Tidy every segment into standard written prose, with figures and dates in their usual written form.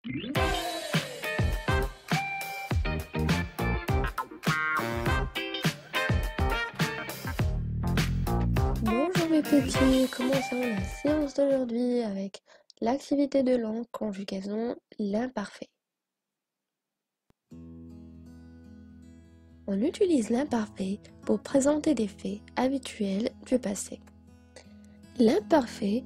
Bonjour mes petits, commençons la séance d'aujourd'hui avec l'activité de langue conjugaison l'imparfait. On utilise l'imparfait pour présenter des faits habituels du passé. L'imparfait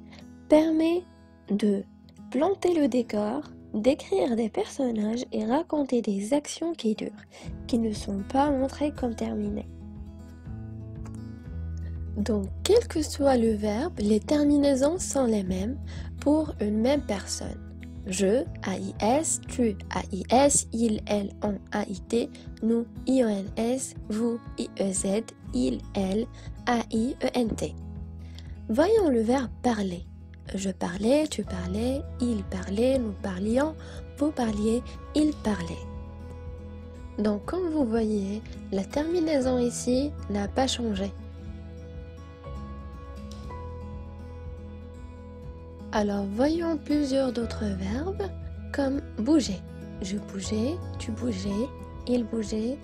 permet de planter le décor, décrire des personnages et raconter des actions qui durent, qui ne sont pas montrées comme terminées. Donc, quel que soit le verbe, les terminaisons sont les mêmes pour une même personne. Je, AIS, tu, AIS, il, elle, on, AIT, nous, IONS, vous, IEZ, il, elle, AIENT. Voyons le verbe parler. Je parlais, tu parlais, il parlait, nous parlions, vous parliez, il parlait. Donc, comme vous voyez, la terminaison ici n'a pas changé. Alors, voyons plusieurs d'autres verbes, comme bouger. Je bougeais, tu bougeais, il bougeait,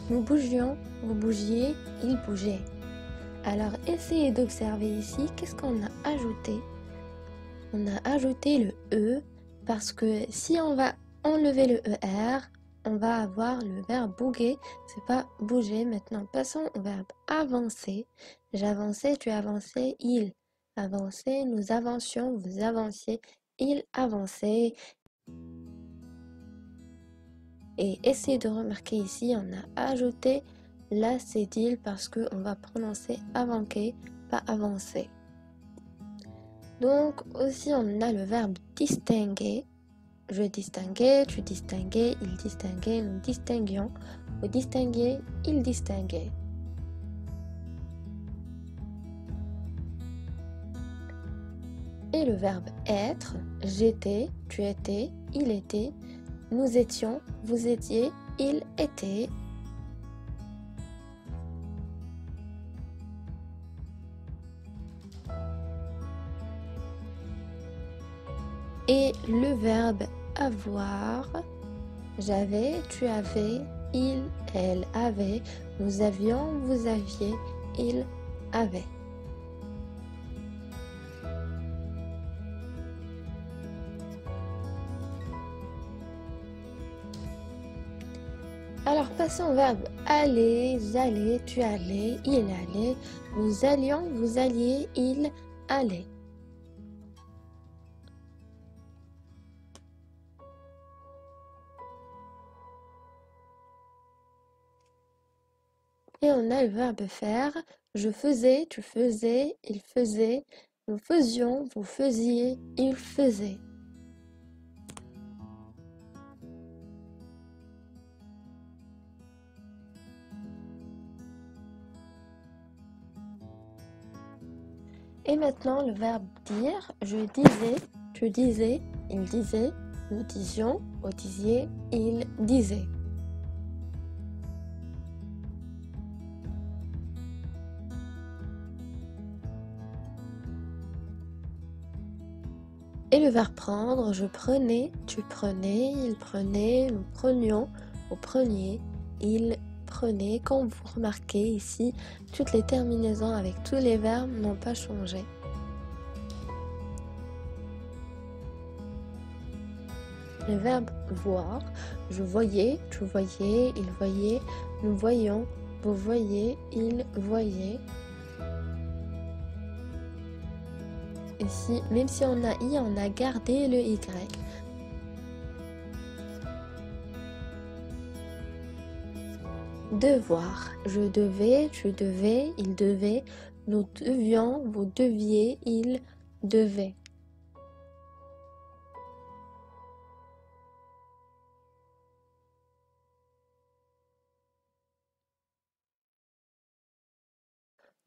nous bougions, vous bougiez, il bougeait. Alors, essayez d'observer ici, qu'est-ce qu'on a ajouté? On a ajouté le E, parce que si on va enlever le ER, on va avoir le verbe bouger, c'est pas bouger. Maintenant, passons au verbe avancer. J'avançais, tu avançais, il avançait, nous avancions, vous avanciez, il avançait. Et essayez de remarquer ici, on a ajouté l'acétyl parce qu'on va prononcer avanquer, pas avancer. Donc aussi on a le verbe distinguer. Je distinguais, tu distinguais, il distinguait, nous distinguions, vous distinguiez, il distinguait. Et le verbe être, j'étais, tu étais, il était, nous étions, vous étiez, il était. Et le verbe avoir, j'avais, tu avais, il, elle avait, nous avions, vous aviez, il avait. Alors passons au verbe aller, j'allais, tu allais, il allait, nous allions, vous alliez, il allait. Et on a le verbe faire, je faisais, tu faisais, il faisait, nous faisions, vous faisiez, il faisait. Et maintenant le verbe dire, je disais, tu disais, il disait, nous disions, vous disiez, il disait. Et le verbe prendre, je prenais, tu prenais, il prenait, nous prenions, vous preniez, il prenait. Comme vous remarquez ici, toutes les terminaisons avec tous les verbes n'ont pas changé. Le verbe voir, je voyais, tu voyais, il voyait, nous voyions, vous voyez, il voyait. Ici, même si on a i, on a gardé le y. Devoir, je devais, tu devais, il devait, nous devions, vous deviez, il devait.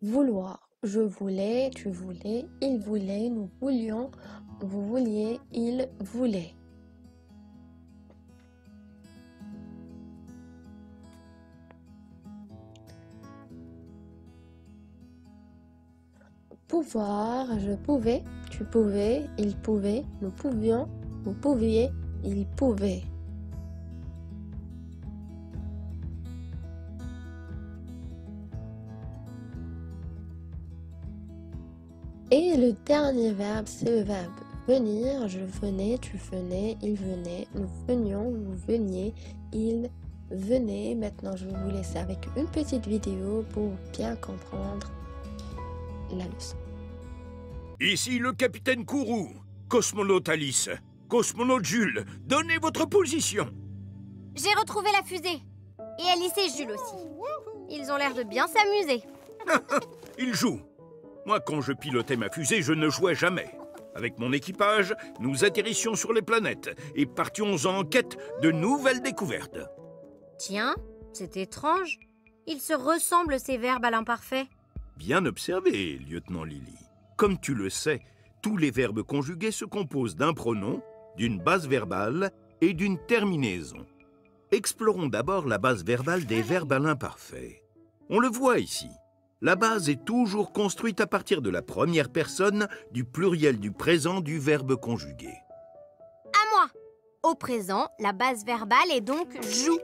Vouloir, je voulais, tu voulais, il voulait, nous voulions, vous vouliez, il voulait. Pouvoir, je pouvais, tu pouvais, il pouvait, nous pouvions, vous pouviez, il pouvait. Et le dernier verbe, c'est le verbe venir. Je venais, tu venais, il venait, nous venions, vous veniez, il venait. Maintenant, je vais vous laisser avec une petite vidéo pour bien comprendre la leçon. Ici le capitaine Kourou, cosmonaute Alice, cosmonaute Jules, donnez votre position. J'ai retrouvé la fusée. Et Alice et Jules aussi. Ils ont l'air de bien s'amuser. Ils jouent. Moi, quand je pilotais ma fusée, je ne jouais jamais. Avec mon équipage, nous atterrissions sur les planètes et partions en quête de nouvelles découvertes. Tiens, c'est étrange. Ils se ressemblent, ces verbes à l'imparfait. Bien observé, lieutenant Lily. Comme tu le sais, tous les verbes conjugués se composent d'un pronom, d'une base verbale et d'une terminaison. Explorons d'abord la base verbale des verbes à l'imparfait. On le voit ici. La base est toujours construite à partir de la première personne du pluriel du présent du verbe conjugué. À moi. Au présent, la base verbale est donc joue.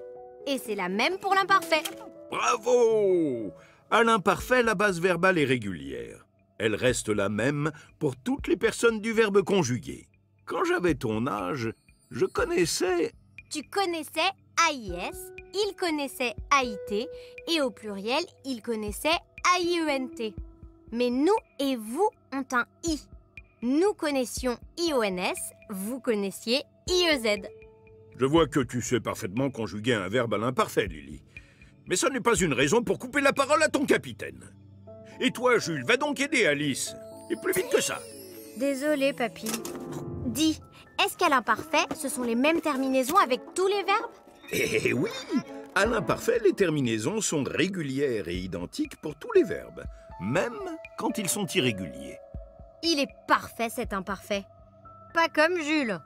Et c'est la même pour l'imparfait. Bravo! À l'imparfait, la base verbale est régulière. Elle reste la même pour toutes les personnes du verbe conjugué. Quand j'avais ton âge, je connaissais... Tu connaissais AIS, il connaissait AIT, et au pluriel, il connaissait AIENT. Mais nous et vous ont un I. Nous connaissions IONS, vous connaissiez IEZ. Je vois que tu sais parfaitement conjuguer un verbe à l'imparfait, Lily. Mais ça n'est pas une raison pour couper la parole à ton capitaine. Et toi, Jules, va donc aider Alice. Et plus vite que ça. Désolée, papy. Dis, est-ce qu'à l'imparfait, ce sont les mêmes terminaisons avec tous les verbes? Eh oui! À l'imparfait, les terminaisons sont régulières et identiques pour tous les verbes, même quand ils sont irréguliers. Il est parfait, cet imparfait. Pas comme Jules.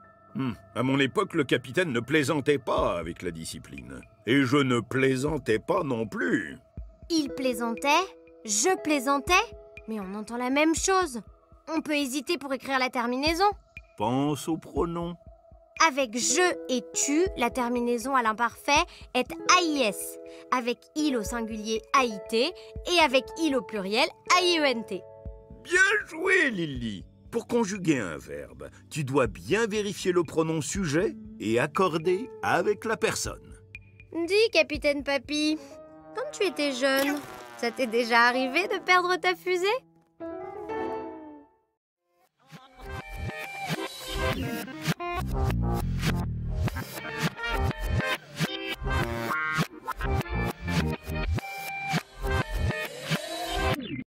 À mon époque, le capitaine ne plaisantait pas avec la discipline. Et je ne plaisantais pas non plus. Il plaisantait, je plaisantais, mais on entend la même chose. On peut hésiter pour écrire la terminaison. Pense aux pronoms. Avec je et tu, la terminaison à l'imparfait est AIS. Avec il au singulier AIT et avec il au pluriel AIENT. Bien joué, Lily! Pour conjuguer un verbe, tu dois bien vérifier le pronom sujet et accorder avec la personne. Dis, capitaine Papy, quand tu étais jeune, ça t'est déjà arrivé de perdre ta fusée?